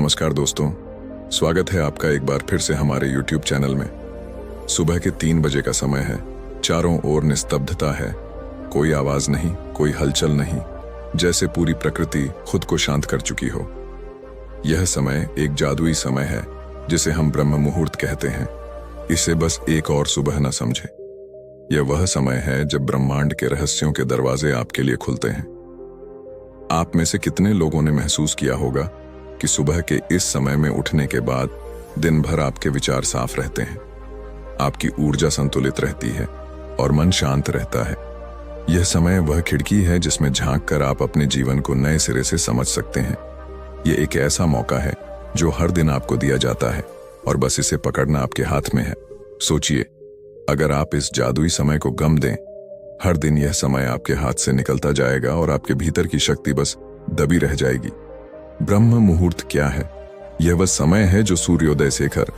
नमस्कार दोस्तों, स्वागत है आपका एक बार फिर से हमारे YouTube चैनल में। सुबह के 3 बजे का समय है। चारों ओर निस्तब्धता है। कोई आवाज नहीं, कोई हलचल नहीं, जैसे पूरी प्रकृति खुद को शांत कर चुकी हो। यह समय एक जादुई समय है जिसे हम ब्रह्म मुहूर्त कहते हैं। इसे बस एक और सुबह न समझे। यह वह समय है जब ब्रह्मांड के रहस्यों के दरवाजे आपके लिए खुलते हैं। आप में से कितने लोगों ने महसूस किया होगा कि सुबह के इस समय में उठने के बाद दिन भर आपके विचार साफ रहते हैं, आपकी ऊर्जा संतुलित रहती है और मन शांत रहता है। यह समय वह खिड़की है जिसमें झांक कर आप अपने जीवन को नए सिरे से समझ सकते हैं। यह एक ऐसा मौका है जो हर दिन आपको दिया जाता है और बस इसे पकड़ना आपके हाथ में है। सोचिए, अगर आप इस जादुई समय को गम दें, हर दिन यह समय आपके हाथ से निकलता जाएगा और आपके भीतर की शक्ति बस दबी रह जाएगी। ब्रह्म मुहूर्त क्या है? यह वह समय है जो सूर्योदय से कर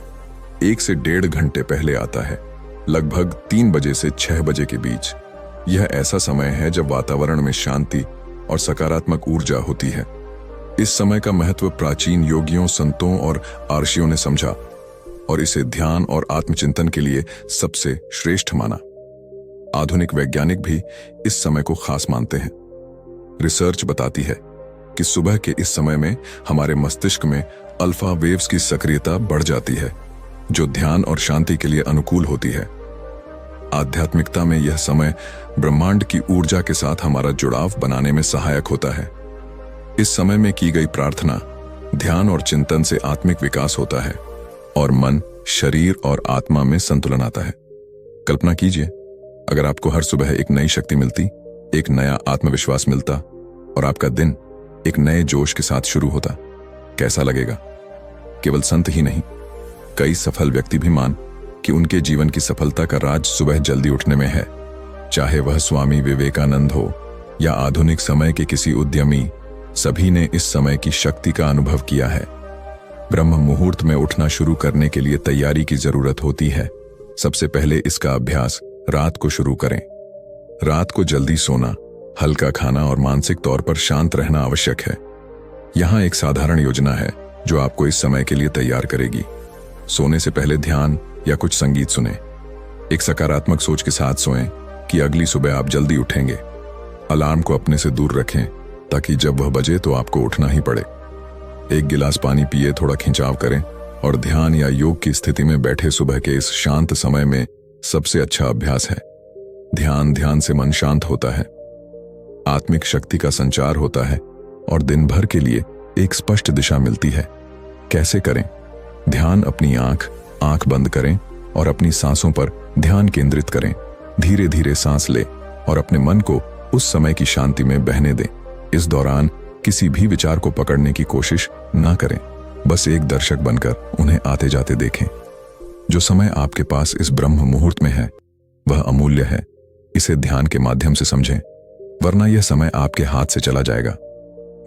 1 से 1.5 घंटे पहले आता है, लगभग 3 बजे से 6 बजे के बीच। यह ऐसा समय है जब वातावरण में शांति और सकारात्मक ऊर्जा होती है। इस समय का महत्व प्राचीन योगियों, संतों और आर्षियों ने समझा और इसे ध्यान और आत्मचिंतन के लिए सबसे श्रेष्ठ माना। आधुनिक वैज्ञानिक भी इस समय को खास मानते हैं। रिसर्च बताती है कि सुबह के इस समय में हमारे मस्तिष्क में अल्फा वेव्स की सक्रियता बढ़ जाती है, जो ध्यान और शांति के लिए अनुकूल होती है। आध्यात्मिकता में यह समय ब्रह्मांड की ऊर्जा के साथ हमारा जुड़ाव बनाने में सहायक होता है। इस समय में की गई प्रार्थना, ध्यान और चिंतन से आत्मिक विकास होता है और मन, शरीर और आत्मा में संतुलन आता है। कल्पना कीजिए, अगर आपको हर सुबह एक नई शक्ति मिलती, एक नया आत्मविश्वास मिलता और आपका दिन एक नए जोश के साथ शुरू होता, कैसा लगेगा? केवल संत ही नहीं, कई सफल व्यक्ति भी मान कि उनके जीवन की सफलता का राज सुबह जल्दी उठने में है। चाहे वह स्वामी विवेकानंद हो या आधुनिक समय के किसी उद्यमी, सभी ने इस समय की शक्ति का अनुभव किया है। ब्रह्म मुहूर्त में उठना शुरू करने के लिए तैयारी की जरूरत होती है। सबसे पहले इसका अभ्यास रात को शुरू करें। रात को जल्दी सोना, हल्का खाना और मानसिक तौर पर शांत रहना आवश्यक है। यहाँ एक साधारण योजना है जो आपको इस समय के लिए तैयार करेगी। सोने से पहले ध्यान या कुछ संगीत सुने। एक सकारात्मक सोच के साथ सोएं कि अगली सुबह आप जल्दी उठेंगे। अलार्म को अपने से दूर रखें ताकि जब वह बजे तो आपको उठना ही पड़े। 1 गिलास पानी पिए, थोड़ा खिंचाव करें और ध्यान या योग की स्थिति में बैठे। सुबह के इस शांत समय में सबसे अच्छा अभ्यास है। ध्यान से मन शांत होता है, आत्मिक शक्ति का संचार होता है और दिन भर के लिए एक स्पष्ट दिशा मिलती है। कैसे करें? ध्यान अपनी आंख बंद करें और अपनी सांसों पर ध्यान केंद्रित करें। धीरे धीरे सांस लें और अपने मन को उस समय की शांति में बहने दें। इस दौरान किसी भी विचार को पकड़ने की कोशिश ना करें, बस एक दर्शक बनकर उन्हें आते जाते देखें। जो समय आपके पास इस ब्रह्म मुहूर्त में है वह अमूल्य है। इसे ध्यान के माध्यम से समझें, वरना यह समय आपके हाथ से चला जाएगा।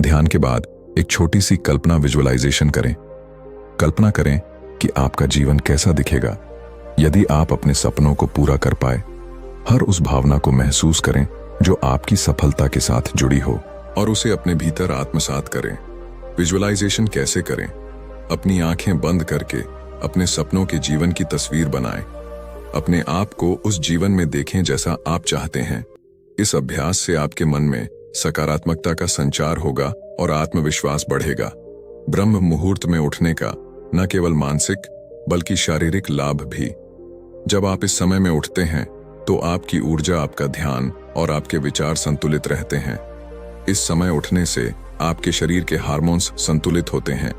ध्यान के बाद एक छोटी सी कल्पना विजुअलाइजेशन करें। कल्पना करें कि आपका जीवन कैसा दिखेगा यदि आप अपने सपनों को पूरा कर पाए। हर उस भावना को महसूस करें जो आपकी सफलता के साथ जुड़ी हो और उसे अपने भीतर आत्मसात करें। विजुअलाइजेशन कैसे करें? अपनी आंखें बंद करके अपने सपनों के जीवन की तस्वीर बनाएं। अपने आप को उस जीवन में देखें जैसा आप चाहते हैं। इस अभ्यास से आपके मन में सकारात्मकता का संचार होगा और आत्मविश्वास बढ़ेगा। ब्रह्म मुहूर्त में उठने का न केवल मानसिक बल्कि शारीरिक लाभ भी। जब आप इस समय में उठते हैं तो आपकी ऊर्जा, आपका ध्यान और आपके विचार संतुलित रहते हैं। इस समय उठने से आपके शरीर के हार्मोन्स संतुलित होते हैं,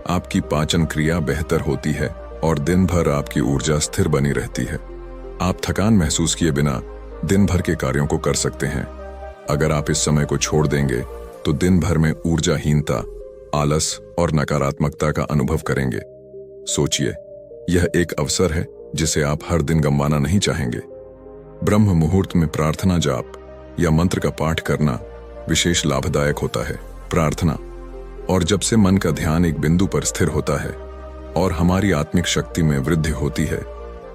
आपकी पाचन क्रिया बेहतर होती है और दिन भर आपकी ऊर्जा स्थिर बनी रहती है। आप थकान महसूस किए बिना दिन भर के कार्यों को कर सकते हैं। अगर आप इस समय को छोड़ देंगे तो दिन भर में ऊर्जाहीनता, आलस और नकारात्मकता का अनुभव करेंगे। सोचिए, यह एक अवसर है जिसे आप हर दिन गंवाना नहीं चाहेंगे। ब्रह्म मुहूर्त में प्रार्थना, जाप या मंत्र का पाठ करना विशेष लाभदायक होता है। प्रार्थना और जब से मन का ध्यान एक बिंदु पर स्थिर होता है और हमारी आत्मिक शक्ति में वृद्धि होती है।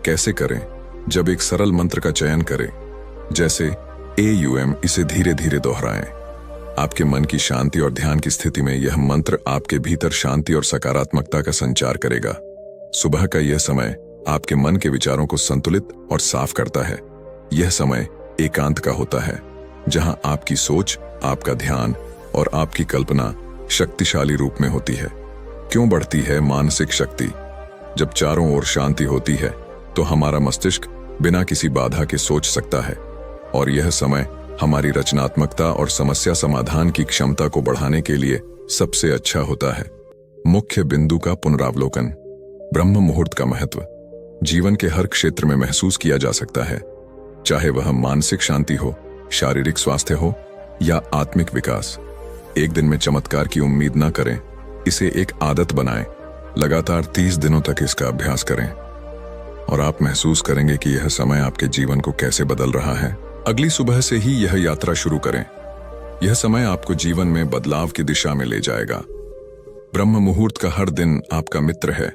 कैसे करें? जब एक सरल मंत्र का चयन करें, जैसे AUM, इसे धीरे धीरे दोहराएं। आपके मन की शांति और ध्यान की स्थिति में यह मंत्र आपके भीतर शांति और सकारात्मकता का संचार करेगा। सुबह का यह समय आपके मन के विचारों को संतुलित और साफ करता है। यह समय एकांत का होता है, जहां आपकी सोच, आपका ध्यान और आपकी कल्पना शक्तिशाली रूप में होती है। क्यों बढ़ती है मानसिक शक्ति? जब चारों ओर शांति होती है तो हमारा मस्तिष्क बिना किसी बाधा के सोच सकता है, और यह समय हमारी रचनात्मकता और समस्या समाधान की क्षमता को बढ़ाने के लिए सबसे अच्छा होता है। मुख्य बिंदु का पुनरावलोकन। ब्रह्म मुहूर्त का महत्व जीवन के हर क्षेत्र में महसूस किया जा सकता है, चाहे वह मानसिक शांति हो, शारीरिक स्वास्थ्य हो या आत्मिक विकास। एक दिन में चमत्कार की उम्मीद न करें, इसे एक आदत बनाएं। लगातार 30 दिनों तक इसका अभ्यास करें और आप महसूस करेंगे कि यह समय आपके जीवन को कैसे बदल रहा है। अगली सुबह से ही यह यात्रा शुरू करें। यह समय आपको जीवन में बदलाव की दिशा में ले जाएगा। ब्रह्म मुहूर्त का हर दिन आपका मित्र है,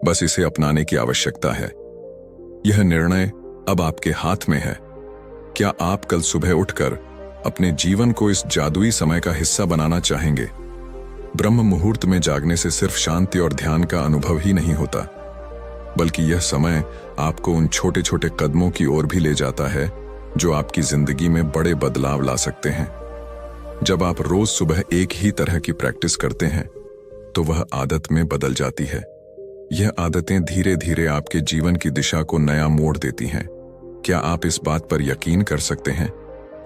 बस इसे अपनाने की आवश्यकता है। यह निर्णय अब आपके हाथ में है। क्या आप कल सुबह उठकर अपने जीवन को इस जादुई समय का हिस्सा बनाना चाहेंगे? ब्रह्म मुहूर्त में जागने से सिर्फ शांति और ध्यान का अनुभव ही नहीं होता, बल्कि यह समय आपको उन छोटे छोटे कदमों की ओर भी ले जाता है जो आपकी जिंदगी में बड़े बदलाव ला सकते हैं। जब आप रोज सुबह एक ही तरह की प्रैक्टिस करते हैं तो वह आदत में बदल जाती है। यह आदतें धीरे धीरे आपके जीवन की दिशा को नया मोड़ देती हैं। क्या आप इस बात पर यकीन कर सकते हैं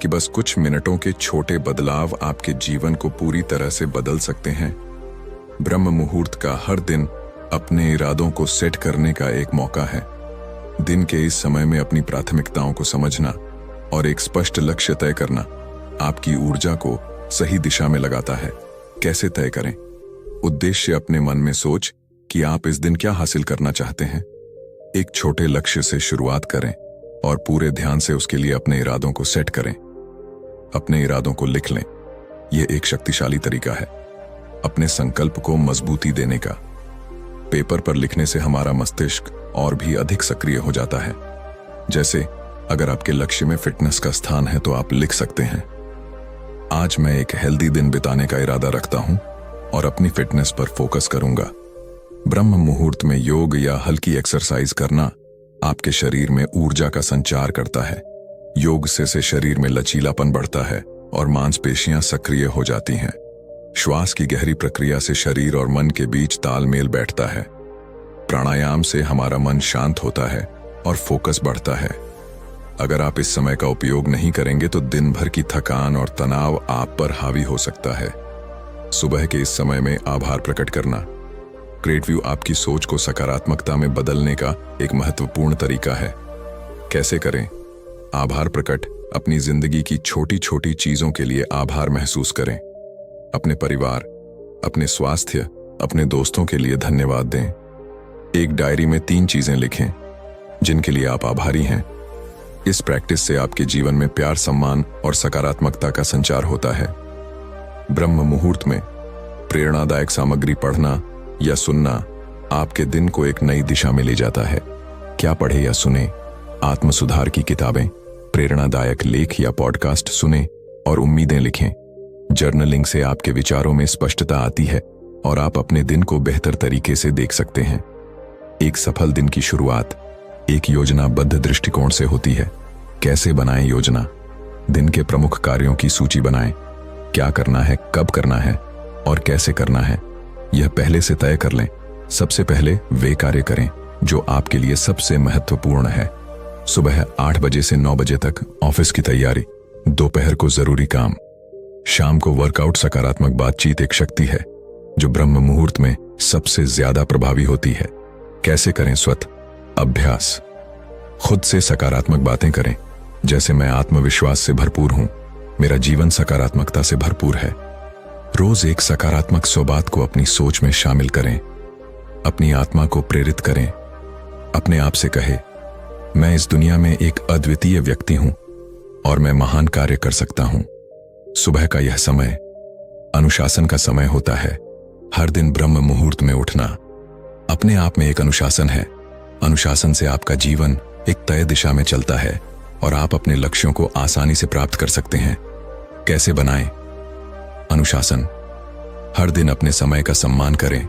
कि बस कुछ मिनटों के छोटे बदलाव आपके जीवन को पूरी तरह से बदल सकते हैं? ब्रह्म मुहूर्त का हर दिन अपने इरादों को सेट करने का एक मौका है। दिन के इस समय में अपनी प्राथमिकताओं को समझना और एक स्पष्ट लक्ष्य तय करना आपकी ऊर्जा को सही दिशा में लगाता है। कैसे तय करें? उद्देश्य अपने मन में सोच कि आप इस दिन क्या हासिल करना चाहते हैं। एक छोटे लक्ष्य से शुरुआत करें और पूरे ध्यान से उसके लिए अपने इरादों को सेट करें। अपने इरादों को लिख लें। यह एक शक्तिशाली तरीका है अपने संकल्प को मजबूती देने का। पेपर पर लिखने से हमारा मस्तिष्क और भी अधिक सक्रिय हो जाता है। जैसे अगर आपके लक्ष्य में फिटनेस का स्थान है तो आप लिख सकते हैं, आज मैं एक हेल्दी दिन बिताने का इरादा रखता हूं और अपनी फिटनेस पर फोकस करूंगा। ब्रह्म मुहूर्त में योग या हल्की एक्सरसाइज करना आपके शरीर में ऊर्जा का संचार करता है। योग से शरीर में लचीलापन बढ़ता है और मांसपेशियां सक्रिय हो जाती हैं। श्वास की गहरी प्रक्रिया से शरीर और मन के बीच तालमेल बैठता है। प्राणायाम से हमारा मन शांत होता है और फोकस बढ़ता है। अगर आप इस समय का उपयोग नहीं करेंगे तो दिन भर की थकान और तनाव आप पर हावी हो सकता है। सुबह के इस समय में आभार प्रकट करना। ग्रेट व्यू आपकी सोच को सकारात्मकता में बदलने का एक महत्वपूर्ण तरीका है। कैसे करें? आभार प्रकट अपनी जिंदगी की छोटी छोटी चीजों के लिए आभार महसूस करें। अपने परिवार, अपने स्वास्थ्य, अपने दोस्तों के लिए धन्यवाद दें। एक डायरी में 3 चीजें लिखें जिनके लिए आप आभारी हैं। इस प्रैक्टिस से आपके जीवन में प्यार, सम्मान और सकारात्मकता का संचार होता है। ब्रह्म मुहूर्त में प्रेरणादायक सामग्री पढ़ना या सुनना आपके दिन को एक नई दिशा में ले जाता है। क्या पढ़े या सुने? आत्म सुधार की किताबें, प्रेरणादायक लेख या पॉडकास्ट सुने और उम्मीदें लिखें। जर्नलिंग से आपके विचारों में स्पष्टता आती है और आप अपने दिन को बेहतर तरीके से देख सकते हैं। एक सफल दिन की शुरुआत एक योजनाबद्ध दृष्टिकोण से होती है। कैसे बनाएं योजना? दिन के प्रमुख कार्यों की सूची बनाएं। क्या करना है, कब करना है और कैसे करना है, यह पहले से तय कर लें। सबसे पहले वे कार्य करें जो आपके लिए सबसे महत्वपूर्ण है। सुबह 8 बजे से 9 बजे तक ऑफिस की तैयारी, दोपहर को जरूरी काम, शाम को वर्कआउट। सकारात्मक बातचीत एक शक्ति है जो ब्रह्म मुहूर्त में सबसे ज्यादा प्रभावी होती है। कैसे करें? स्वत अभ्यास। खुद से सकारात्मक बातें करें, जैसे मैं आत्मविश्वास से भरपूर हूं, मेरा जीवन सकारात्मकता से भरपूर है। रोज एक सकारात्मक बात को अपनी सोच में शामिल करें। अपनी आत्मा को प्रेरित करें। अपने आप से कहे, मैं इस दुनिया में एक अद्वितीय व्यक्ति हूं और मैं महान कार्य कर सकता हूं। सुबह का यह समय अनुशासन का समय होता है। हर दिन ब्रह्म मुहूर्त में उठना अपने आप में एक अनुशासन है। अनुशासन से आपका जीवन एक तय दिशा में चलता है और आप अपने लक्ष्यों को आसानी से प्राप्त कर सकते हैं। कैसे बनाएं? अनुशासन। हर दिन अपने समय का सम्मान करें,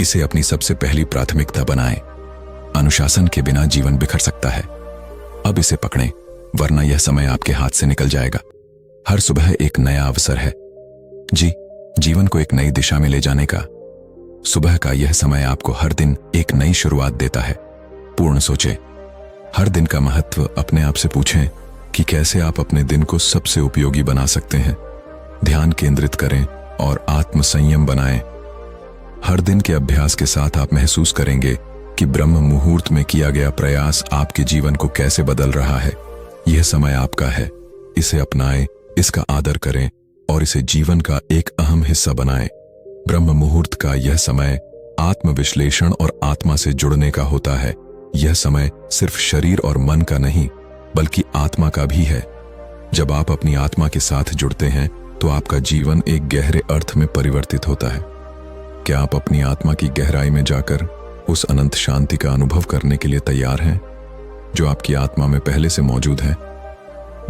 इसे अपनी सबसे पहली प्राथमिकता बनाएं। अनुशासन के बिना जीवन बिखर सकता है। अब इसे पकड़ें, वरना यह समय आपके हाथ से निकल जाएगा। हर सुबह एक नया अवसर है जीवन को एक नई दिशा में ले जाने का। सुबह का यह समय आपको हर दिन एक नई शुरुआत देता है। पूर्ण सोचें। हर दिन का महत्व अपने आप से पूछें कि कैसे आप अपने दिन को सबसे उपयोगी बना सकते हैं। ध्यान केंद्रित करें और आत्म संयम बनाएं। हर दिन के अभ्यास के साथ आप महसूस करेंगे कि ब्रह्म मुहूर्त में किया गया प्रयास आपके जीवन को कैसे बदल रहा है। यह समय आपका है, इसे अपनाएं, इसका आदर करें और इसे जीवन का एक अहम हिस्सा बनाएं। ब्रह्म मुहूर्त का यह समय आत्मविश्लेषण और आत्मा से जुड़ने का होता है। यह समय सिर्फ शरीर और मन का नहीं, बल्कि आत्मा का भी है। जब आप अपनी आत्मा के साथ जुड़ते हैं तो आपका जीवन एक गहरे अर्थ में परिवर्तित होता है। क्या आप अपनी आत्मा की गहराई में जाकर उस अनंत शांति का अनुभव करने के लिए तैयार हैं जो आपकी आत्मा में पहले से मौजूद है?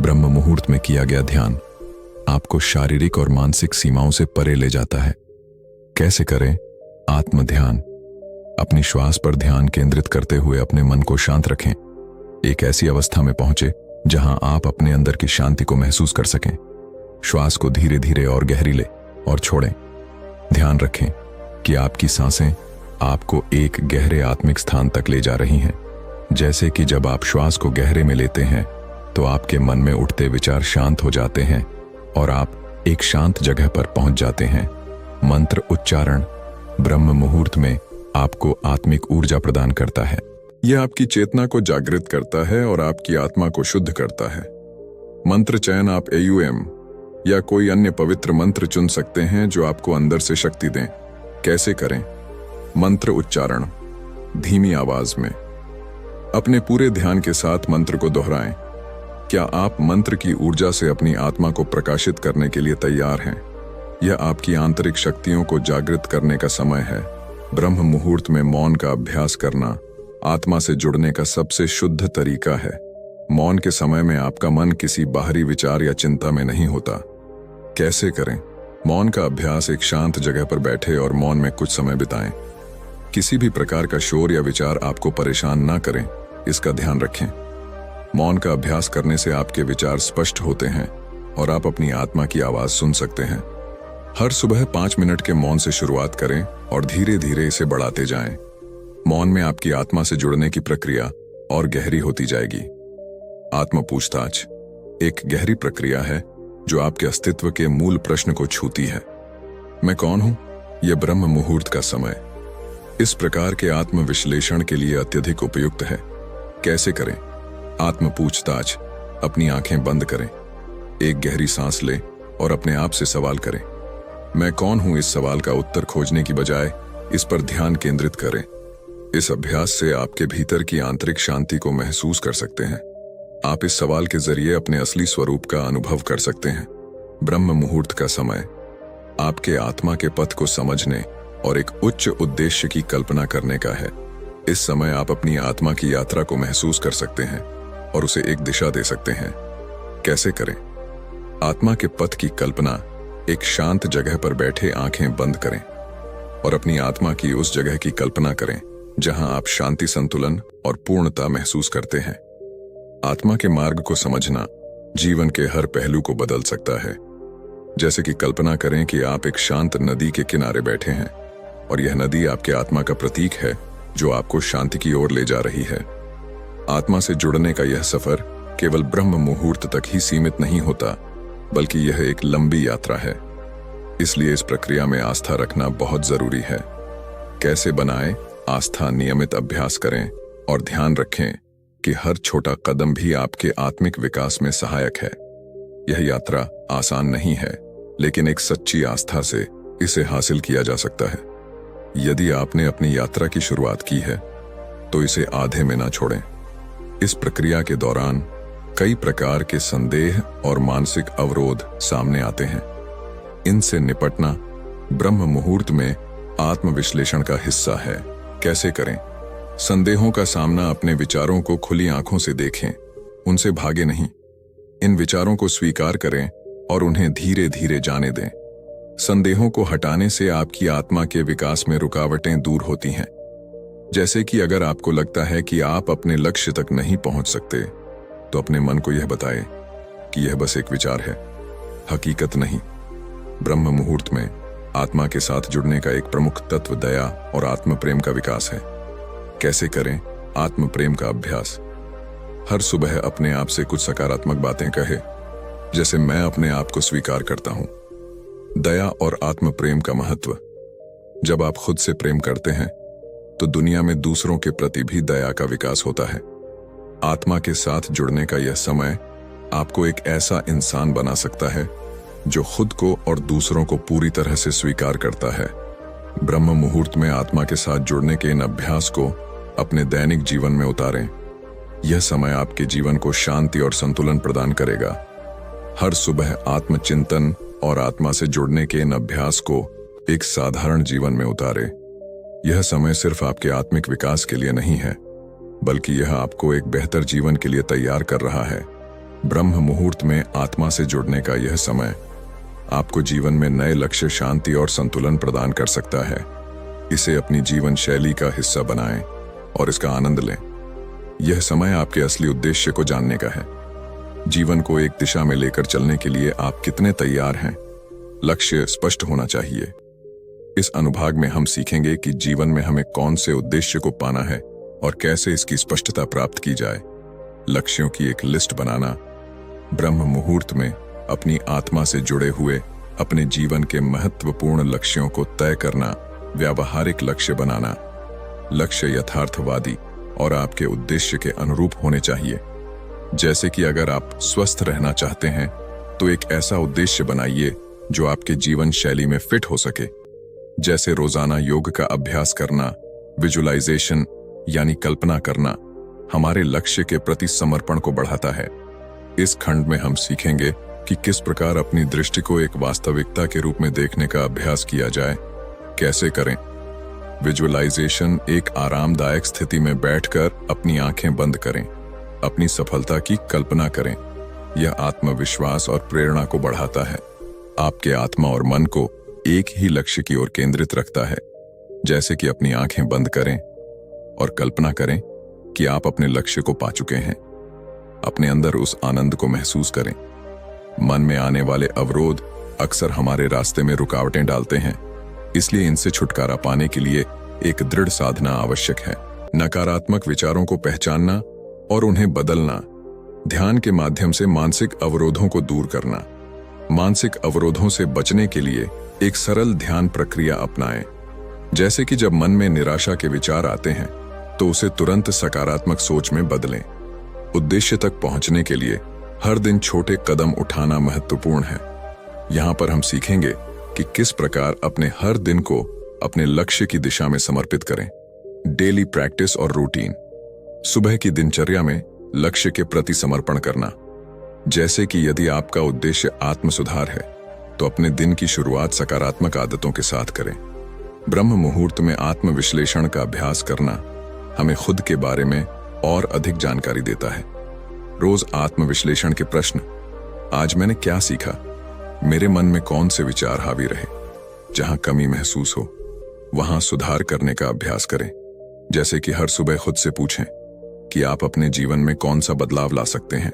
ब्रह्म मुहूर्त में किया गया ध्यान आपको शारीरिक और मानसिक सीमाओं से परे ले जाता है। कैसे करें? आत्म ध्यान। अपनी श्वास पर ध्यान केंद्रित करते हुए अपने मन को शांत रखें। एक ऐसी अवस्था में पहुंचे जहां आप अपने अंदर की शांति को महसूस कर सकें। श्वास को धीरे धीरे और गहरी ले और छोड़ें। ध्यान रखें कि आपकी सांसें आपको एक गहरे आत्मिक स्थान तक ले जा रही हैं। जैसे कि जब आप श्वास को गहरे में लेते हैं तो आपके मन में उठते विचार शांत हो जाते हैं और आप एक शांत जगह पर पहुंच जाते हैं। मंत्र उच्चारण ब्रह्म मुहूर्त में आपको आत्मिक ऊर्जा प्रदान करता है। यह आपकी चेतना को जागृत करता है और आपकी आत्मा को शुद्ध करता है। मंत्र चयन आप AUM या कोई अन्य पवित्र मंत्र चुन सकते हैं जो आपको अंदर से शक्ति दें। कैसे करें? मंत्र उच्चारण धीमी आवाज में अपने पूरे ध्यान के साथ मंत्र को दोहराएं। क्या आप मंत्र की ऊर्जा से अपनी आत्मा को प्रकाशित करने के लिए तैयार हैं? यह आपकी आंतरिक शक्तियों को जागृत करने का समय है। ब्रह्म मुहूर्त में मौन का अभ्यास करना आत्मा से जुड़ने का सबसे शुद्ध तरीका है। मौन के समय में आपका मन किसी बाहरी विचार या चिंता में नहीं होता। कैसे करें? मौन का अभ्यास एक शांत जगह पर बैठे और मौन में कुछ समय बिताएं। किसी भी प्रकार का शोर या विचार आपको परेशान ना करें, इसका ध्यान रखें। मौन का अभ्यास करने से आपके विचार स्पष्ट होते हैं और आप अपनी आत्मा की आवाज सुन सकते हैं। हर सुबह 5 मिनट के मौन से शुरुआत करें और धीरे धीरे इसे बढ़ाते जाएं। मौन में आपकी आत्मा से जुड़ने की प्रक्रिया और गहरी होती जाएगी। आत्म पूछताछ एक गहरी प्रक्रिया है जो आपके अस्तित्व के मूल प्रश्न को छूती है। मैं कौन हूं? यह ब्रह्म मुहूर्त का समय इस प्रकार के आत्म विश्लेषण के लिए अत्यधिक उपयुक्त है। कैसे करें? आत्म पूछताछ अपनी आंखें बंद करें, एक गहरी सांस लें और अपने आप से सवाल करें। मैं कौन हूं? इस सवाल का उत्तर खोजने की बजाय इस पर ध्यान केंद्रित करें। इस अभ्यास से आपके भीतर की आंतरिक शांति को महसूस कर सकते हैं। आप इस सवाल के जरिए अपने असली स्वरूप का अनुभव कर सकते हैं। ब्रह्म मुहूर्त का समय आपके आत्मा के पथ को समझने और एक उच्च उद्देश्य की कल्पना करने का है। इस समय आप अपनी आत्मा की यात्रा को महसूस कर सकते हैं और उसे एक दिशा दे सकते हैं। कैसे करें? आत्मा के पथ की कल्पना एक शांत जगह पर बैठे आंखें बंद करें और अपनी आत्मा की उस जगह की कल्पना करें जहां आप शांति, संतुलन और पूर्णता महसूस करते हैं। आत्मा के मार्ग को समझना जीवन के हर पहलू को बदल सकता है। जैसे कि कल्पना करें कि आप एक शांत नदी के किनारे बैठे हैं और यह नदी आपके आत्मा का प्रतीक है जो आपको शांति की ओर ले जा रही है। आत्मा से जुड़ने का यह सफर केवल ब्रह्म मुहूर्त तक ही सीमित नहीं होता, बल्कि यह एक लंबी यात्रा है। इसलिए इस प्रक्रिया में आस्था रखना बहुत जरूरी है। कैसे बनाएं आस्था? नियमित अभ्यास करें और ध्यान रखें कि हर छोटा कदम भी आपके आत्मिक विकास में सहायक है। यह यात्रा आसान नहीं है, लेकिन एक सच्ची आस्था से इसे हासिल किया जा सकता है। यदि आपने अपनी यात्रा की शुरुआत की है तो इसे आधे में ना छोड़ें। इस प्रक्रिया के दौरान कई प्रकार के संदेह और मानसिक अवरोध सामने आते हैं। इनसे निपटना ब्रह्म मुहूर्त में आत्मविश्लेषण का हिस्सा है। कैसे करें? संदेहों का सामना अपने विचारों को खुली आंखों से देखें, उनसे भागे नहीं। इन विचारों को स्वीकार करें और उन्हें धीरे धीरे जाने दें। संदेहों को हटाने से आपकी आत्मा के विकास में रुकावटें दूर होती हैं। जैसे कि अगर आपको लगता है कि आप अपने लक्ष्य तक नहीं पहुंच सकते, तो अपने मन को यह बताएं कि यह बस एक विचार है, हकीकत नहीं। ब्रह्म मुहूर्त में आत्मा के साथ जुड़ने का एक प्रमुख तत्व दया और आत्म प्रेम का विकास है। कैसे करें आत्म प्रेम का अभ्यास? हर सुबह अपने आप से कुछ सकारात्मक बातें कहे, जैसे मैं अपने आप को स्वीकार करता हूं। दया और आत्म प्रेम का महत्व। जब आप खुद से प्रेम करते हैं तो दुनिया में दूसरों के प्रति भी दया का विकास होता है। आत्मा के साथ जुड़ने का यह समय आपको एक ऐसा इंसान बना सकता है जो खुद को और दूसरों को पूरी तरह से स्वीकार करता है। ब्रह्म मुहूर्त में आत्मा के साथ जुड़ने के इन अभ्यास को अपने दैनिक जीवन में उतारें। यह समय आपके जीवन को शांति और संतुलन प्रदान करेगा। हर सुबह आत्मचिंतन और आत्मा से जुड़ने के इन अभ्यास को एक साधारण जीवन में उतारें। यह समय सिर्फ आपके आत्मिक विकास के लिए नहीं है, बल्कि यह आपको एक बेहतर जीवन के लिए तैयार कर रहा है। ब्रह्म मुहूर्त में आत्मा से जुड़ने का यह समय आपको जीवन में नए लक्ष्य, शांति और संतुलन प्रदान कर सकता है। इसे अपनी जीवन शैली का हिस्सा बनाएं और इसका आनंद लें। यह समय आपके असली उद्देश्य को जानने का है। जीवन को एक दिशा में लेकर चलने के लिए आप कितने तैयार हैं? लक्ष्य स्पष्ट होना चाहिए। इस अनुभाग में हम सीखेंगे कि जीवन में हमें कौन से उद्देश्य को पाना है और कैसे इसकी स्पष्टता प्राप्त की जाए। लक्ष्यों की एक लिस्ट बनाना। ब्रह्म मुहूर्त में अपनी आत्मा से जुड़े हुए अपने जीवन के महत्वपूर्ण लक्ष्यों को तय करना, व्यावहारिक लक्ष्य बनाना। लक्ष्य यथार्थवादी और आपके उद्देश्य के अनुरूप होने चाहिए। जैसे कि अगर आप स्वस्थ रहना चाहते हैं तो एक ऐसा उद्देश्य बनाइए जो आपके जीवन शैली में फिट हो सके। जैसे रोजाना योग का अभ्यास करना, विजुअलाइजेशन यानी कल्पना करना हमारे लक्ष्य के प्रति समर्पण को बढ़ाता है। इस खंड में हम सीखेंगे कि किस प्रकार अपनी दृष्टि को एक वास्तविकता के रूप में देखने का अभ्यास किया जाए। कैसे करें? विजुअलाइजेशन एक आरामदायक स्थिति में बैठकर अपनी आंखें बंद करें, अपनी सफलता की कल्पना करें। यह आत्मविश्वास और प्रेरणा को बढ़ाता है। आपके आत्मा और मन को एक ही लक्ष्य की ओर केंद्रित रखता है। जैसे कि अपनी आंखें बंद करें और कल्पना करें कि आप अपने लक्ष्य को पा चुके हैं। अपने अंदर उस आनंद को महसूस करें। मन में आने वाले अवरोध अक्सर हमारे रास्ते में रुकावटें डालते हैं, इसलिए इनसे छुटकारा पाने के लिए एक दृढ़ साधना आवश्यक है। नकारात्मक विचारों को पहचानना और उन्हें बदलना। ध्यान के माध्यम से मानसिक अवरोधों को दूर करना। मानसिक अवरोधों से बचने के लिए एक सरल ध्यान प्रक्रिया अपनाएं। जैसे कि जब मन में निराशा के विचार आते हैं तो उसे तुरंत सकारात्मक सोच में बदलें। उद्देश्य तक पहुंचने के लिए हर दिन छोटे कदम उठाना महत्वपूर्ण है। यहां पर हम सीखेंगे कि किस प्रकार अपने हर दिन को अपने लक्ष्य की दिशा में समर्पित करें। डेली प्रैक्टिस और रूटीन। सुबह की दिनचर्या में लक्ष्य के प्रति समर्पण करना। जैसे कि यदि आपका उद्देश्य आत्म सुधार है तो अपने दिन की शुरुआत सकारात्मक आदतों के साथ करें। ब्रह्म मुहूर्त में आत्म विश्लेषण का अभ्यास करना हमें खुद के बारे में और अधिक जानकारी देता है। रोज आत्म विश्लेषण के प्रश्न। आज मैंने क्या सीखा? मेरे मन में कौन से विचार हावी रहे? जहां कमी महसूस हो वहां सुधार करने का अभ्यास करें। जैसे कि हर सुबह खुद से पूछें कि आप अपने जीवन में कौन सा बदलाव ला सकते हैं।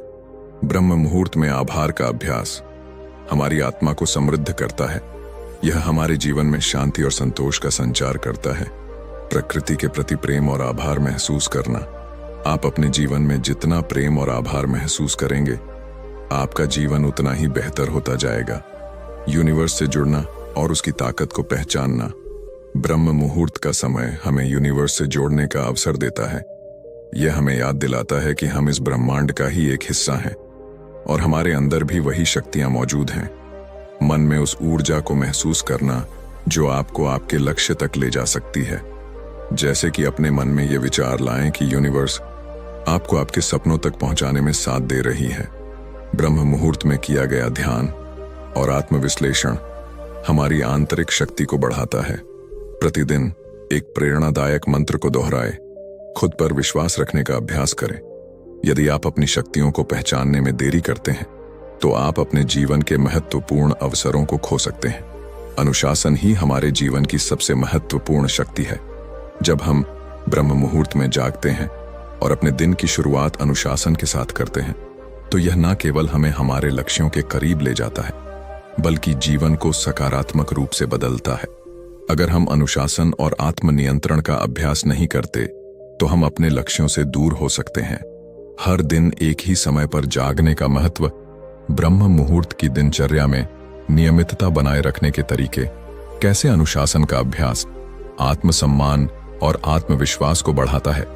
ब्रह्म मुहूर्त में आभार का अभ्यास हमारी आत्मा को समृद्ध करता है। यह हमारे जीवन में शांति और संतोष का संचार करता है। प्रकृति के प्रति प्रेम और आभार महसूस करना। आप अपने जीवन में जितना प्रेम और आभार महसूस करेंगे, आपका जीवन उतना ही बेहतर होता जाएगा। यूनिवर्स से जुड़ना और उसकी ताकत को पहचानना। ब्रह्म मुहूर्त का समय हमें यूनिवर्स से जोड़ने का अवसर देता है। यह हमें याद दिलाता है कि हम इस ब्रह्मांड का ही एक हिस्सा हैं और हमारे अंदर भी वही शक्तियां मौजूद हैं। मन में उस ऊर्जा को महसूस करना जो आपको आपके लक्ष्य तक ले जा सकती है। जैसे कि अपने मन में ये विचार लाएं कि यूनिवर्स आपको आपके सपनों तक पहुंचाने में साथ दे रही है। ब्रह्म मुहूर्त में किया गया ध्यान और आत्मविश्लेषण हमारी आंतरिक शक्ति को बढ़ाता है। प्रतिदिन एक प्रेरणादायक मंत्र को दोहराए, खुद पर विश्वास रखने का अभ्यास करें। यदि आप अपनी शक्तियों को पहचानने में देरी करते हैं तो आप अपने जीवन के महत्वपूर्ण अवसरों को खो सकते हैं। अनुशासन ही हमारे जीवन की सबसे महत्वपूर्ण शक्ति है। जब हम ब्रह्म मुहूर्त में जागते हैं और अपने दिन की शुरुआत अनुशासन के साथ करते हैं, तो यह न केवल हमें हमारे लक्ष्यों के करीब ले जाता है, बल्कि जीवन को सकारात्मक रूप से बदलता है। अगर हम अनुशासन और आत्मनियंत्रण का अभ्यास नहीं करते, तो हम अपने लक्ष्यों से दूर हो सकते हैं। हर दिन एक ही समय पर जागने का महत्व, ब्रह्म मुहूर्त की दिनचर्या में नियमितता बनाए रखने के तरीके, कैसे अनुशासन का अभ्यास आत्मसम्मान और आत्मविश्वास को बढ़ाता है।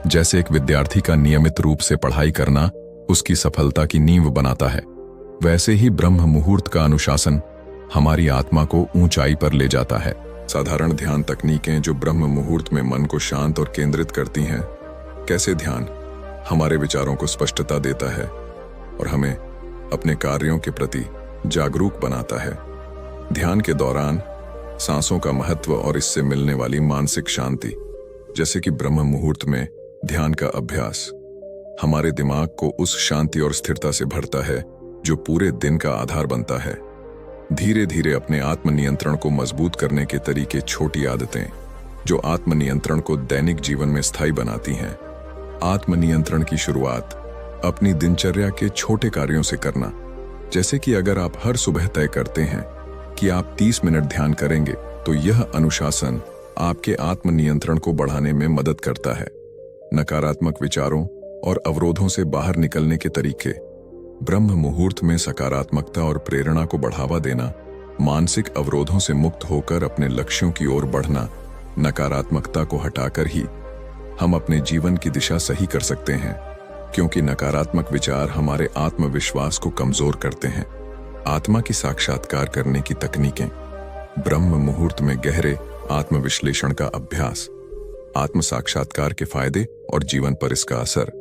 जैसे एक विद्यार्थी का नियमित रूप से पढ़ाई करना उसकी सफलता की नींव बनाता है, वैसे ही ब्रह्म मुहूर्त का अनुशासन हमारी आत्मा को ऊंचाई पर ले जाता है। साधारण ध्यान तकनीकें जो ब्रह्म मुहूर्त में मन को शांत और केंद्रित करती हैं। कैसे ध्यान हमारे विचारों को स्पष्टता देता है और हमें अपने कार्यों के प्रति जागरूक बनाता है। ध्यान के दौरान सांसों का महत्व और इससे मिलने वाली मानसिक शांति, जैसे कि ब्रह्म मुहूर्त में ध्यान का अभ्यास हमारे दिमाग को उस शांति और स्थिरता से भरता है जो पूरे दिन का आधार बनता है। धीरे धीरे अपने आत्मनियंत्रण को मजबूत करने के तरीके, छोटी आदतें जो आत्मनियंत्रण को दैनिक जीवन में स्थायी बनाती हैं। आत्मनियंत्रण की शुरुआत अपनी दिनचर्या के छोटे कार्यों से करना, जैसे कि अगर आप हर सुबह तय करते हैं कि आप 30 मिनट ध्यान करेंगे, तो यह अनुशासन आपके आत्मनियंत्रण को बढ़ाने में मदद करता है। नकारात्मक विचारों और अवरोधों से बाहर निकलने के तरीके, ब्रह्म मुहूर्त में सकारात्मकता और प्रेरणा को बढ़ावा देना, मानसिक अवरोधों से मुक्त होकर अपने लक्ष्यों की ओर बढ़ना। नकारात्मकता को हटाकर ही हम अपने जीवन की दिशा सही कर सकते हैं, क्योंकि नकारात्मक विचार हमारे आत्मविश्वास को कमजोर करते हैं। आत्मा की साक्षात्कार करने की तकनीकें, ब्रह्म मुहूर्त में गहरे आत्मविश्लेषण का अभ्यास, आत्म साक्षात्कार के फायदे और जीवन पर इसका असर।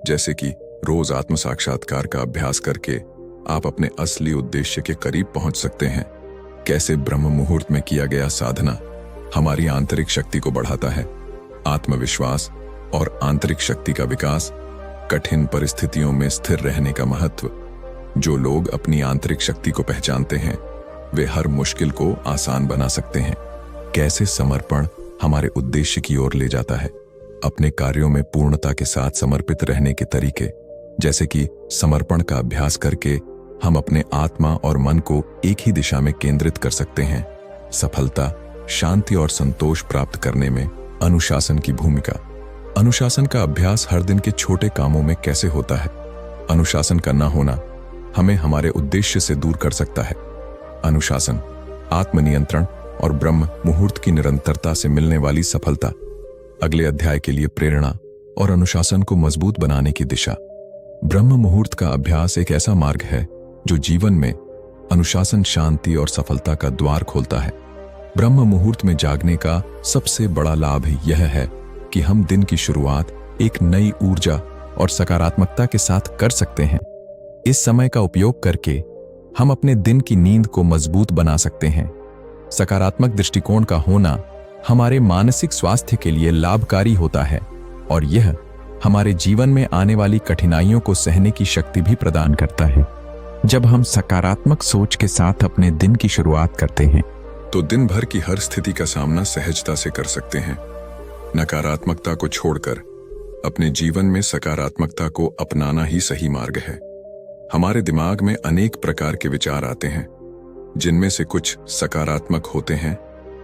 जैसे कि रोज आत्म साक्षात्कार का अभ्यास करके आप अपने असली उद्देश्य के करीब पहुंच सकते हैं। कैसे ब्रह्म मुहूर्त में किया गया साधना हमारी आंतरिक शक्ति को बढ़ाता है। आत्मविश्वास और आंतरिक शक्ति का विकास, कठिन परिस्थितियों में स्थिर रहने का महत्व। जो लोग अपनी आंतरिक शक्ति को पहचानते हैं, वे हर मुश्किल को आसान बना सकते हैं। कैसे समर्पण हमारे उद्देश्य की ओर ले जाता है। अपने कार्यों में पूर्णता के साथ समर्पित रहने के तरीके, जैसे कि समर्पण का अभ्यास करके हम अपने आत्मा और मन को एक ही दिशा में केंद्रित कर सकते हैं। सफलता, शांति और संतोष प्राप्त करने में अनुशासन की भूमिका। अनुशासन का अभ्यास हर दिन के छोटे कामों में कैसे होता है। अनुशासन का न होना हमें हमारे उद्देश्य से दूर कर सकता है। अनुशासन, आत्मनियंत्रण और ब्रह्म मुहूर्त की निरंतरता से मिलने वाली सफलता। अगले अध्याय के लिए प्रेरणा और अनुशासन को मजबूत बनाने की दिशा। ब्रह्म मुहूर्त का अभ्यास एक ऐसा मार्ग है जो जीवन में अनुशासन, शांति और सफलता का द्वार खोलता है। ब्रह्म मुहूर्त में जागने का सबसे बड़ा लाभ यह है कि हम दिन की शुरुआत एक नई ऊर्जा और सकारात्मकता के साथ कर सकते हैं। इस समय का उपयोग करके हम अपने दिन की नींद को मजबूत बना सकते हैं। सकारात्मक दृष्टिकोण का होना हमारे मानसिक स्वास्थ्य के लिए लाभकारी होता है और यह हमारे जीवन में आने वाली कठिनाइयों को सहने की शक्ति भी प्रदान करता है। जब हम सकारात्मक सोच के साथ अपने दिन की शुरुआत करते हैं, तो दिन भर की हर स्थिति का सामना सहजता से कर सकते हैं। नकारात्मकता को छोड़कर अपने जीवन में सकारात्मकता को अपनाना ही सही मार्ग है। हमारे दिमाग में अनेक प्रकार के विचार आते हैं, जिनमें से कुछ सकारात्मक होते हैं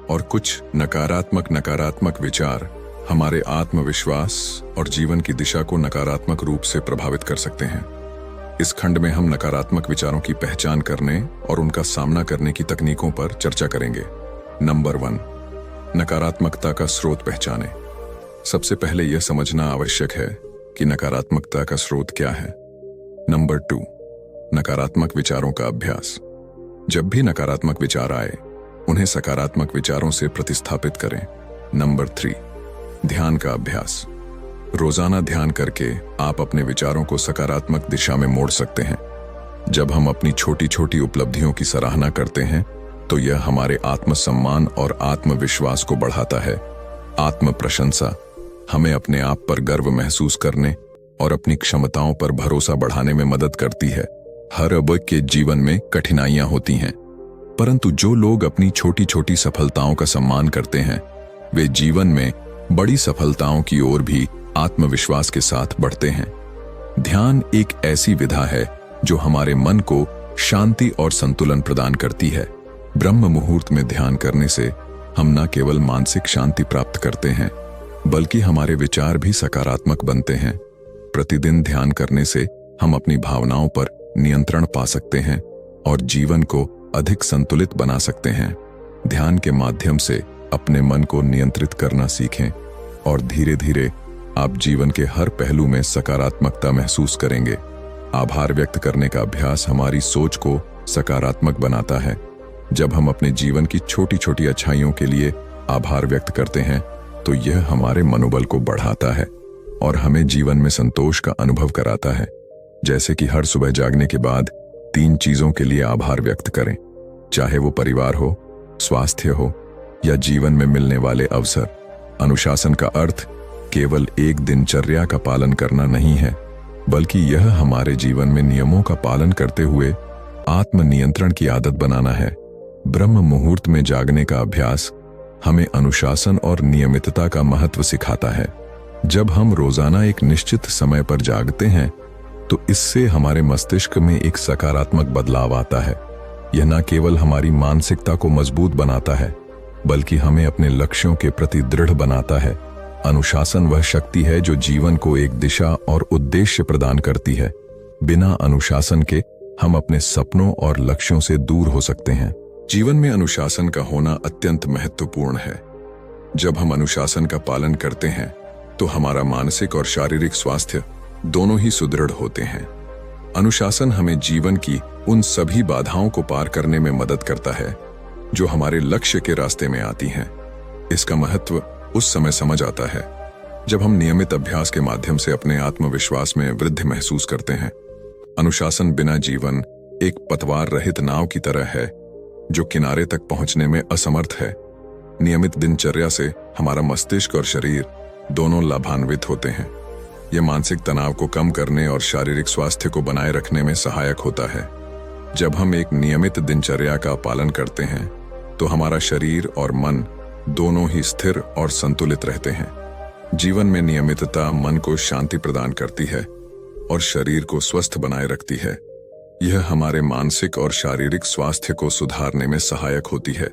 और कुछ नकारात्मक। नकारात्मक विचार हमारे आत्मविश्वास और जीवन की दिशा को नकारात्मक रूप से प्रभावित कर सकते हैं। इस खंड में हम नकारात्मक विचारों की पहचान करने और उनका सामना करने की तकनीकों पर चर्चा करेंगे। नंबर 1, नकारात्मकता का स्रोत पहचानें। सबसे पहले यह समझना आवश्यक है कि नकारात्मकता का स्रोत क्या है। नंबर 2, नकारात्मक विचारों का अभ्यास। जब भी नकारात्मक विचार आए, उन्हें सकारात्मक विचारों से प्रतिस्थापित करें। नंबर 3, ध्यान का अभ्यास। रोजाना ध्यान करके आप अपने विचारों को सकारात्मक दिशा में मोड़ सकते हैं। जब हम अपनी छोटी छोटी उपलब्धियों की सराहना करते हैं, तो यह हमारे आत्मसम्मान और आत्मविश्वास को बढ़ाता है। आत्म प्रशंसा हमें अपने आप पर गर्व महसूस करने और अपनी क्षमताओं पर भरोसा बढ़ाने में मदद करती है। हर अब के जीवन में कठिनाइयां होती हैं, परंतु जो लोग अपनी छोटी छोटी सफलताओं का सम्मान करते हैं वे जीवन में बड़ी सफलताओं की ओर भी आत्मविश्वास के साथ बढ़ते हैं। ध्यान एक ऐसी विधा है जो हमारे मन को शांति और संतुलन प्रदान करती है। ब्रह्म मुहूर्त में ध्यान करने से हम न केवल मानसिक शांति प्राप्त करते हैं बल्कि हमारे विचार भी सकारात्मक बनते हैं। प्रतिदिन ध्यान करने से हम अपनी भावनाओं पर नियंत्रण पा सकते हैं और जीवन को अधिक संतुलित बना सकते हैं। ध्यान के माध्यम से अपने मन को नियंत्रित करना सीखें और धीरे धीरे आप जीवन के हर पहलू में सकारात्मकता महसूस करेंगे। आभार व्यक्त करने का अभ्यास हमारी सोच को सकारात्मक बनाता है। जब हम अपने जीवन की छोटी छोटी अच्छाइयों के लिए आभार व्यक्त करते हैं तो यह हमारे मनोबल को बढ़ाता है और हमें जीवन में संतोष का अनुभव कराता है। जैसे कि हर सुबह जागने के बाद 3 चीजों के लिए आभार व्यक्त करें, चाहे वो परिवार हो, स्वास्थ्य हो या जीवन में मिलने वाले अवसर। अनुशासन का अर्थ केवल एक दिनचर्या का पालन करना नहीं है बल्कि यह हमारे जीवन में नियमों का पालन करते हुए आत्मनियंत्रण की आदत बनाना है। ब्रह्म मुहूर्त में जागने का अभ्यास हमें अनुशासन और नियमितता का महत्व सिखाता है। जब हम रोजाना एक निश्चित समय पर जागते हैं तो इससे हमारे मस्तिष्क में एक सकारात्मक बदलाव आता है। यह न केवल हमारी मानसिकता को मजबूत बनाता है बल्कि हमें अपने लक्ष्यों के प्रति दृढ़ बनाता है। अनुशासन वह शक्ति है जो जीवन को एक दिशा और उद्देश्य प्रदान करती है। बिना अनुशासन के हम अपने सपनों और लक्ष्यों से दूर हो सकते हैं। जीवन में अनुशासन का होना अत्यंत महत्वपूर्ण है। जब हम अनुशासन का पालन करते हैं तो हमारा मानसिक और शारीरिक स्वास्थ्य दोनों ही सुदृढ़ होते हैं। अनुशासन हमें जीवन की उन सभी बाधाओं को पार करने में मदद करता है जो हमारे लक्ष्य के रास्ते में आती हैं। इसका महत्व उस समय समझ आता है जब हम नियमित अभ्यास के माध्यम से अपने आत्मविश्वास में वृद्धि महसूस करते हैं। अनुशासन बिना जीवन एक पतवार रहित नाव की तरह है जो किनारे तक पहुंचने में असमर्थ है। नियमित दिनचर्या से हमारा मस्तिष्क और शरीर दोनों लाभान्वित होते हैं। यह मानसिक तनाव को कम करने और शारीरिक स्वास्थ्य को बनाए रखने में सहायक होता है। जब हम एक नियमित दिनचर्या का पालन करते हैं तो हमारा शरीर और मन दोनों ही स्थिर और संतुलित रहते हैं। जीवन में नियमितता मन को शांति प्रदान करती है और शरीर को स्वस्थ बनाए रखती है। यह हमारे मानसिक और शारीरिक स्वास्थ्य को सुधारने में सहायक होती है।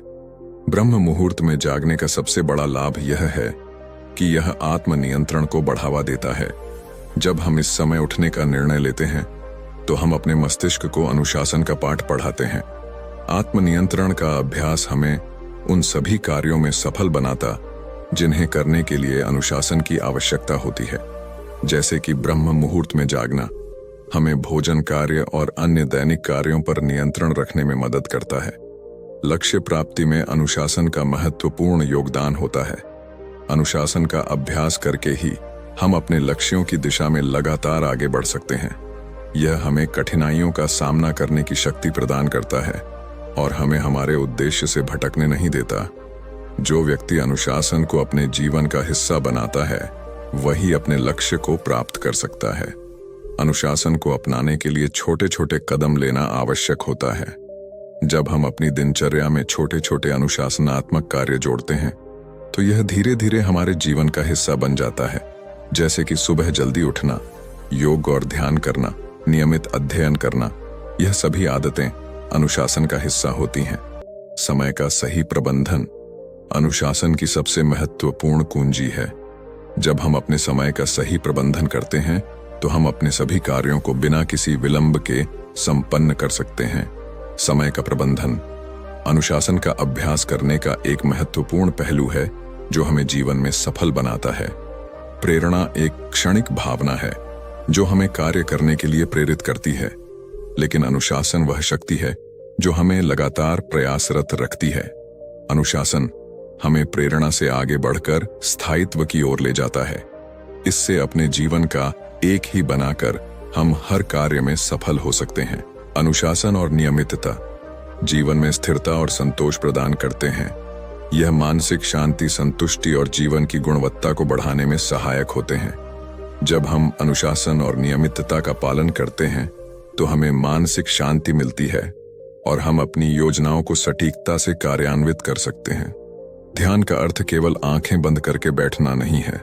ब्रह्म मुहूर्त में जागने का सबसे बड़ा लाभ यह है कि यह आत्मनियंत्रण को बढ़ावा देता है। जब हम इस समय उठने का निर्णय लेते हैं तो हम अपने मस्तिष्क को अनुशासन का पाठ पढ़ाते हैं। आत्मनियंत्रण का अभ्यास हमें उन सभी कार्यों में सफल बनाता जिन्हें करने के लिए अनुशासन की आवश्यकता होती है। जैसे कि ब्रह्म मुहूर्त में जागना हमें भोजन कार्य और अन्य दैनिक कार्यों पर नियंत्रण रखने में मदद करता है। लक्ष्य प्राप्ति में अनुशासन का महत्वपूर्ण योगदान होता है। अनुशासन का अभ्यास करके ही हम अपने लक्ष्यों की दिशा में लगातार आगे बढ़ सकते हैं। यह हमें कठिनाइयों का सामना करने की शक्ति प्रदान करता है और हमें हमारे उद्देश्य से भटकने नहीं देता। जो व्यक्ति अनुशासन को अपने जीवन का हिस्सा बनाता है वही अपने लक्ष्य को प्राप्त कर सकता है। अनुशासन को अपनाने के लिए छोटे छोटे कदम लेना आवश्यक होता है। जब हम अपनी दिनचर्या में छोटे छोटे अनुशासनात्मक कार्य जोड़ते हैं तो यह धीरे धीरे हमारे जीवन का हिस्सा बन जाता है। जैसे कि सुबह जल्दी उठना, योग और ध्यान करना, नियमित अध्ययन करना, यह सभी आदतें अनुशासन का हिस्सा होती हैं। समय का सही प्रबंधन अनुशासन की सबसे महत्वपूर्ण कुंजी है। जब हम अपने समय का सही प्रबंधन करते हैं तो हम अपने सभी कार्यों को बिना किसी विलंब के संपन्न कर सकते हैं। समय का प्रबंधन अनुशासन का अभ्यास करने का एक महत्वपूर्ण पहलू है जो हमें जीवन में सफल बनाता है। प्रेरणा एक क्षणिक भावना है जो हमें कार्य करने के लिए प्रेरित करती है, लेकिन अनुशासन वह शक्ति है जो हमें लगातार प्रयासरत रखती है। अनुशासन हमें प्रेरणा से आगे बढ़कर स्थायित्व की ओर ले जाता है। इससे अपने जीवन का एक ही बनाकर हम हर कार्य में सफल हो सकते हैं। अनुशासन और नियमितता जीवन में स्थिरता और संतोष प्रदान करते हैं। यह मानसिक शांति, संतुष्टि और जीवन की गुणवत्ता को बढ़ाने में सहायक होते हैं। जब हम अनुशासन और नियमितता का पालन करते हैं तो हमें मानसिक शांति मिलती है और हम अपनी योजनाओं को सटीकता से कार्यान्वित कर सकते हैं। ध्यान का अर्थ केवल आंखें बंद करके बैठना नहीं है,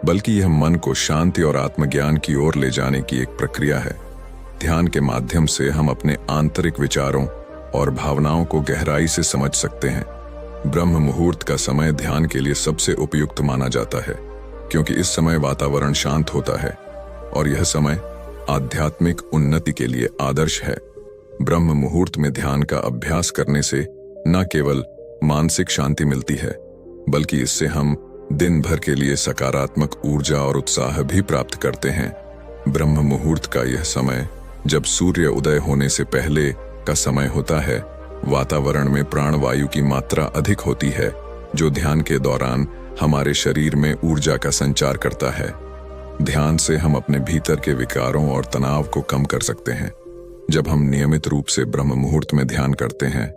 बल्कि यह मन को शांति और आत्मज्ञान की ओर ले जाने की एक प्रक्रिया है। ध्यान के माध्यम से हम अपने आंतरिक विचारों और भावनाओं को गहराई से समझ सकते हैं। ब्रह्म मुहूर्त का समय ध्यान के लिए सबसे उपयुक्त माना जाता है, क्योंकि इस समय वातावरण शांत होता है और यह समय आध्यात्मिक उन्नति के लिए आदर्श है। ब्रह्म मुहूर्त में ध्यान का अभ्यास करने से न केवल मानसिक शांति मिलती है, बल्कि इससे हम दिन भर के लिए सकारात्मक ऊर्जा और उत्साह भी प्राप्त करते हैं। ब्रह्म मुहूर्त का यह समय, जब सूर्य उदय होने से पहले का समय होता है, वातावरण में प्राणवायु की मात्रा अधिक होती है, जो ध्यान के दौरान हमारे शरीर में ऊर्जा का संचार करता है। ध्यान से हम अपने भीतर के विकारों और तनाव को कम कर सकते हैं। जब हम नियमित रूप से ब्रह्म मुहूर्त में ध्यान करते हैं,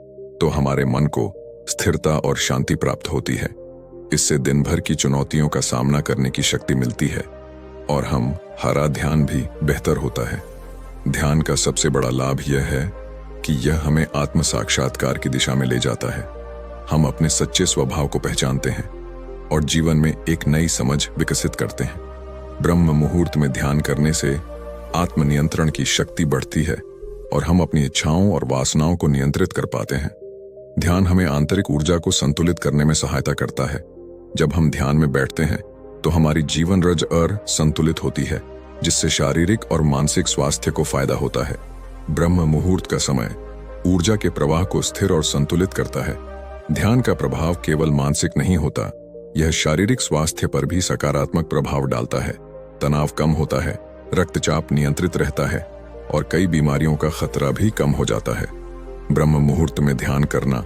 तो हमारे मन को स्थिरता और शांति प्राप्त होती है। इससे दिन भर की चुनौतियों का सामना करने की शक्ति मिलती है और हमारा ध्यान भी बेहतर होता है। ध्यान का सबसे बड़ा लाभ यह है कि यह हमें आत्म साक्षात्कार की दिशा में ले जाता है। हम अपने सच्चे स्वभाव को पहचानते हैं और जीवन में एक नई समझ विकसित करते हैं। ब्रह्म मुहूर्त में ध्यान करने से आत्मनियंत्रण की शक्ति बढ़ती है और हम अपनी इच्छाओं और वासनाओं को नियंत्रित कर पाते हैं। ध्यान हमें आंतरिक ऊर्जा को संतुलित करने में सहायता करता है। जब हम ध्यान में बैठते हैं, तो हमारी जीवन रज संतुलित होती है, जिससे शारीरिक और मानसिक स्वास्थ्य को फायदा होता है। ब्रह्म मुहूर्त का समय ऊर्जा के प्रवाह को स्थिर और संतुलित करता है। ध्यान का प्रभाव केवल मानसिक नहीं होता, यह शारीरिक स्वास्थ्य पर भी सकारात्मक प्रभाव डालता है। तनाव कम होता है, रक्तचाप नियंत्रित रहता है और कई बीमारियों का खतरा भी कम हो जाता है। ब्रह्म मुहूर्त में ध्यान करना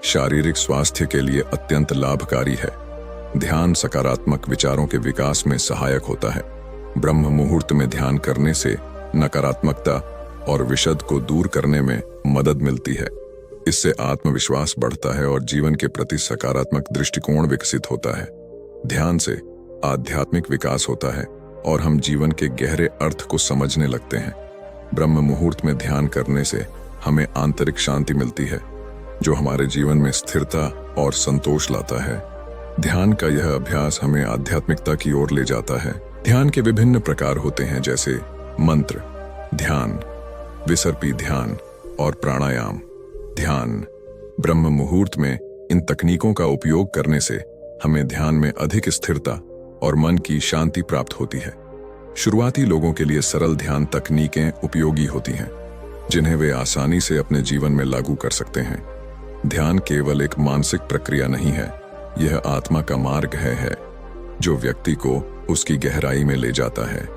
शारीरिक स्वास्थ्य के लिए अत्यंत लाभकारी है। ध्यान सकारात्मक विचारों के विकास में सहायक होता है। ब्रह्म मुहूर्त में ध्यान करने से नकारात्मकता और विषाद को दूर करने में मदद मिलती है। इससे आत्मविश्वास बढ़ता है और जीवन के प्रति सकारात्मक दृष्टिकोण विकसित होता है। ध्यान से आध्यात्मिक विकास होता है और हम जीवन के गहरे अर्थ को समझने लगते हैं। ब्रह्म मुहूर्त में ध्यान करने से हमें आंतरिक शांति मिलती है, जो हमारे जीवन में स्थिरता और संतोष लाता है। ध्यान का यह अभ्यास हमें आध्यात्मिकता की ओर ले जाता है। ध्यान के विभिन्न प्रकार होते हैं, जैसे मंत्र ध्यान, विसर्पी ध्यान और प्राणायाम ध्यान। ब्रह्म मुहूर्त में इन तकनीकों का उपयोग करने से हमें ध्यान में अधिक स्थिरता और मन की शांति प्राप्त होती है। शुरुआती लोगों के लिए सरल ध्यान तकनीकें उपयोगी होती हैं, जिन्हें वे आसानी से अपने जीवन में लागू कर सकते हैं। ध्यान केवल एक मानसिक प्रक्रिया नहीं है, यह आत्मा का मार्ग है जो व्यक्ति को उसकी गहराई में ले जाता है।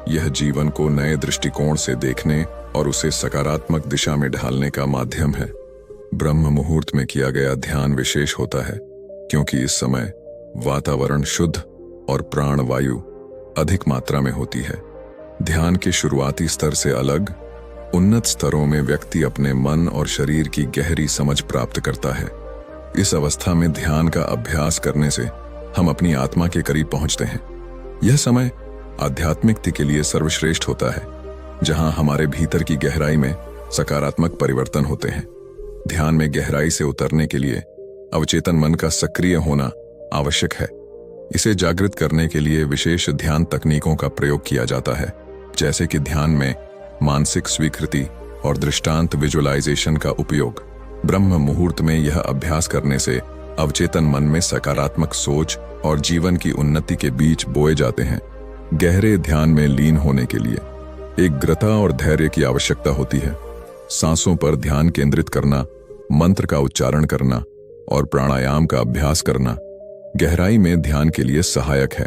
यह जीवन को नए दृष्टिकोण से देखने और उसे सकारात्मक दिशा में ढालने का माध्यम है। ब्रह्म मुहूर्त में किया गया ध्यान विशेष होता है, क्योंकि इस समय वातावरण शुद्ध और प्राणवायु अधिक मात्रा में होती है। ध्यान के शुरुआती स्तर से अलग उन्नत स्तरों में व्यक्ति अपने मन और शरीर की गहरी समझ प्राप्त करता है। इस अवस्था में ध्यान का अभ्यास करने से हम अपनी आत्मा के करीब पहुंचते हैं। यह समय आध्यात्मिकता के लिए सर्वश्रेष्ठ होता है, जहां हमारे भीतर की गहराई में सकारात्मक परिवर्तन होते हैं। ध्यान में गहराई से उतरने के लिए अवचेतन मन का सक्रिय होना आवश्यक है। इसे जागृत करने के लिए विशेष ध्यान तकनीकों का प्रयोग किया जाता है, जैसे कि ध्यान में मानसिक स्वीकृति और दृष्टांत विजुअलाइजेशन का उपयोग। ब्रह्म मुहूर्त में यह अभ्यास करने से अवचेतन मन में सकारात्मक सोच और जीवन की उन्नति के बीज बोए जाते हैं। गहरे ध्यान में लीन होने के लिए एकाग्रता और धैर्य की आवश्यकता होती है। सांसों पर ध्यान केंद्रित करना, मंत्र का उच्चारण करना और प्राणायाम का अभ्यास करना गहराई में ध्यान के लिए सहायक है।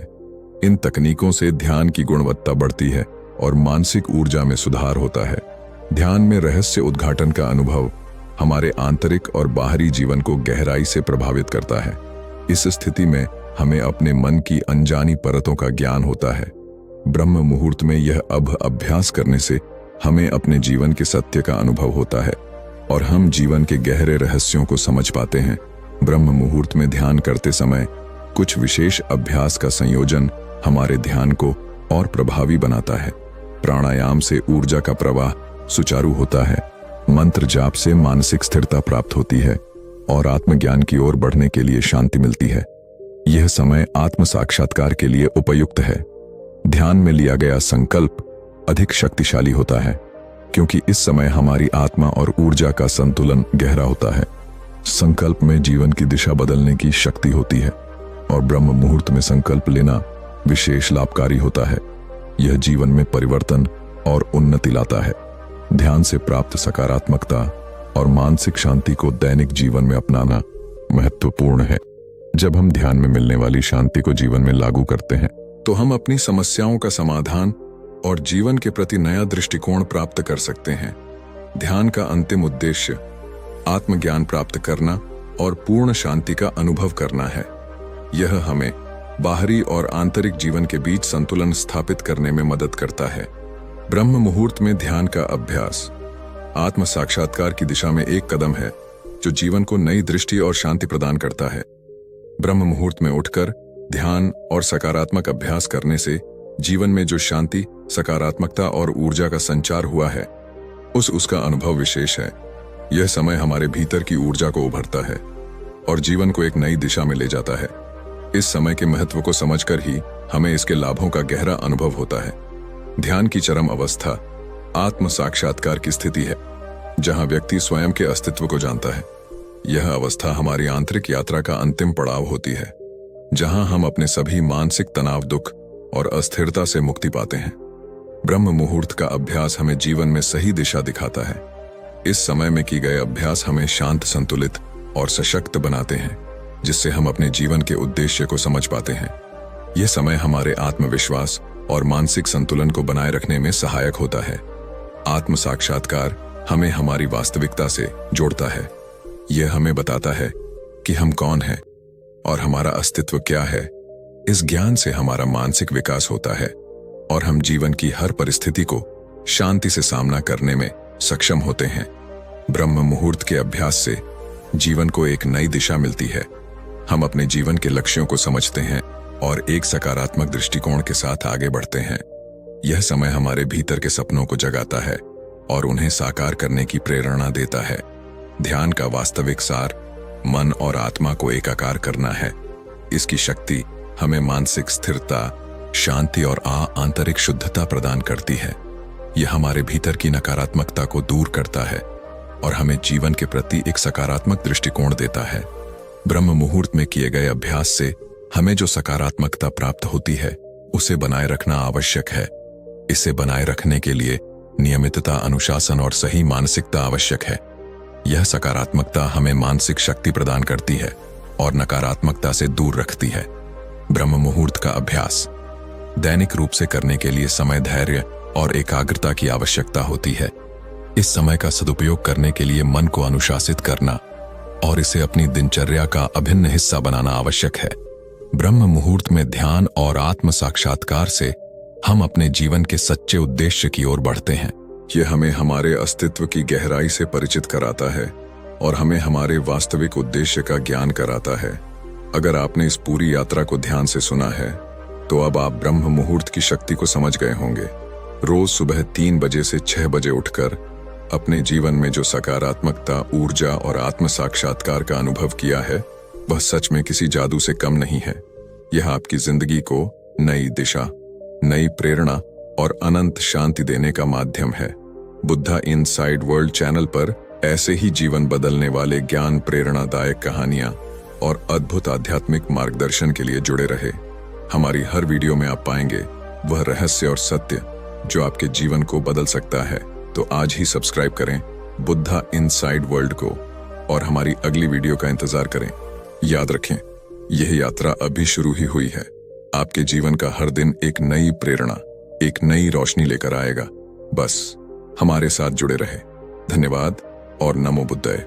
इन तकनीकों से ध्यान की गुणवत्ता बढ़ती है और मानसिक ऊर्जा में सुधार होता है। ध्यान में रहस्य उद्घाटन का अनुभव हमारे आंतरिक और बाहरी जीवन को गहराई से प्रभावित करता है। इस स्थिति में हमें अपने मन की अनजानी परतों का ज्ञान होता है। ब्रह्म मुहूर्त में यह अभ्यास करने से हमें अपने जीवन के सत्य का अनुभव होता है और हम जीवन के गहरे रहस्यों को समझ पाते हैं। ब्रह्म मुहूर्त में ध्यान करते समय कुछ विशेष अभ्यास का संयोजन हमारे ध्यान को और प्रभावी बनाता है। प्राणायाम से ऊर्जा का प्रवाह सुचारू होता है मंत्र जाप से मानसिक स्थिरता प्राप्त होती है और आत्मज्ञान की ओर बढ़ने के लिए शांति मिलती है। यह समय आत्म साक्षात्कार के लिए उपयुक्त है। ध्यान में लिया गया संकल्प अधिक शक्तिशाली होता है क्योंकि इस समय हमारी आत्मा और ऊर्जा का संतुलन गहरा होता है। संकल्प में जीवन की दिशा बदलने की शक्ति होती है और ब्रह्म मुहूर्त में संकल्प लेना विशेष लाभकारी होता है। यह जीवन में परिवर्तन और उन्नति लाता है। ध्यान से प्राप्त सकारात्मकता और मानसिक शांति को दैनिक जीवन में अपनाना महत्वपूर्ण है। जब हम ध्यान में मिलने वाली शांति को जीवन में लागू करते हैं तो हम अपनी समस्याओं का समाधान और जीवन के प्रति नया दृष्टिकोण प्राप्त कर सकते हैं। ध्यान का अंतिम उद्देश्य आत्मज्ञान प्राप्त करना और पूर्ण शांति का अनुभव करना है। यह हमें बाहरी और आंतरिक जीवन के बीच संतुलन स्थापित करने में मदद करता है। ब्रह्म मुहूर्त में ध्यान का अभ्यास आत्म साक्षात्कार की दिशा में एक कदम है जो जीवन को नई दृष्टि और शांति प्रदान करता है। ब्रह्म मुहूर्त में उठकर ध्यान और सकारात्मक अभ्यास करने से जीवन में जो शांति, सकारात्मकता और ऊर्जा का संचार हुआ है उसका अनुभव विशेष है। यह समय हमारे भीतर की ऊर्जा को उभरता है और जीवन को एक नई दिशा में ले जाता है। इस समय के महत्व को समझकर ही हमें इसके लाभों का गहरा अनुभव होता है। ध्यान की चरम अवस्था आत्म साक्षात्कार की स्थिति है जहां व्यक्ति स्वयं के अस्तित्व को जानता है। यह अवस्था हमारी आंतरिक यात्रा का अंतिम पड़ाव होती है जहां हम अपने सभी मानसिक तनाव, दुख और अस्थिरता से मुक्ति पाते हैं। ब्रह्म मुहूर्त का अभ्यास हमें जीवन में सही दिशा दिखाता है। इस समय में की गए अभ्यास हमें शांत, संतुलित और सशक्त बनाते हैं जिससे हम अपने जीवन के उद्देश्य को समझ पाते हैं। यह समय हमारे आत्मविश्वास और मानसिक संतुलन को बनाए रखने में सहायक होता है। आत्म साक्षात्कार हमें हमारी वास्तविकता से जोड़ता है। यह हमें बताता है कि हम कौन हैं और हमारा अस्तित्व क्या है। इस ज्ञान से हमारा मानसिक विकास होता है और हम जीवन की हर परिस्थिति को शांति से सामना करने में सक्षम होते हैं। ब्रह्म मुहूर्त के अभ्यास से जीवन को एक नई दिशा मिलती है। हम अपने जीवन के लक्ष्यों को समझते हैं और एक सकारात्मक दृष्टिकोण के साथ आगे बढ़ते हैं। यह समय हमारे भीतर के सपनों को जगाता है और उन्हें साकार करने की प्रेरणा देता है। ध्यान का वास्तविक सार मन और आत्मा को एकाकार करना है। इसकी शक्ति हमें मानसिक स्थिरता, शांति और आंतरिक शुद्धता प्रदान करती है। यह हमारे भीतर की नकारात्मकता को दूर करता है और हमें जीवन के प्रति एक सकारात्मक दृष्टिकोण देता है। ब्रह्म मुहूर्त में किए गए अभ्यास से हमें जो सकारात्मकता प्राप्त होती है उसे बनाए रखना आवश्यक है। इसे बनाए रखने के लिए नियमितता, अनुशासन और सही मानसिकता आवश्यक है। यह सकारात्मकता हमें मानसिक शक्ति प्रदान करती है और नकारात्मकता से दूर रखती है। ब्रह्म मुहूर्त का अभ्यास दैनिक रूप से करने के लिए समय, धैर्य और एकाग्रता की आवश्यकता होती है। इस समय का सदुपयोग करने के लिए मन को अनुशासित करना और इसे अपनी दिनचर्या का अभिन्न हिस्सा बनाना आवश्यक है। ब्रह्म मुहूर्त में ध्यान और आत्म साक्षात्कार से हम अपने जीवन के सच्चे उद्देश्य की ओर बढ़ते हैं। यह हमें हमारे अस्तित्व की गहराई से परिचित कराता है और हमें हमारे वास्तविक उद्देश्य का ज्ञान कराता है। अगर आपने इस पूरी यात्रा को ध्यान से सुना है तो अब आप ब्रह्म मुहूर्त की शक्ति को समझ गए होंगे। रोज सुबह 3 बजे से 6 बजे उठकर अपने जीवन में जो सकारात्मकता, ऊर्जा और आत्म साक्षात्कार का अनुभव किया है वह सच में किसी जादू से कम नहीं है। यह आपकी जिंदगी को नई दिशा, नई प्रेरणा और अनंत शांति देने का माध्यम है। बुद्धा इनसाइड वर्ल्ड चैनल पर ऐसे ही जीवन बदलने वाले ज्ञान, प्रेरणादायक कहानियां और अद्भुत आध्यात्मिक मार्गदर्शन के लिए जुड़े रहे। हमारी हर वीडियो में आप पाएंगे वह रहस्य और सत्य जो आपके जीवन को बदल सकता है। तो आज ही सब्सक्राइब करें बुद्धा इनसाइड वर्ल्ड को और हमारी अगली वीडियो का इंतजार करें। याद रखें, यह यात्रा अभी शुरू ही हुई है। आपके जीवन का हर दिन एक नई प्रेरणा, एक नई रोशनी लेकर आएगा। बस हमारे साथ जुड़े रहे। धन्यवाद और नमो बुद्धाय।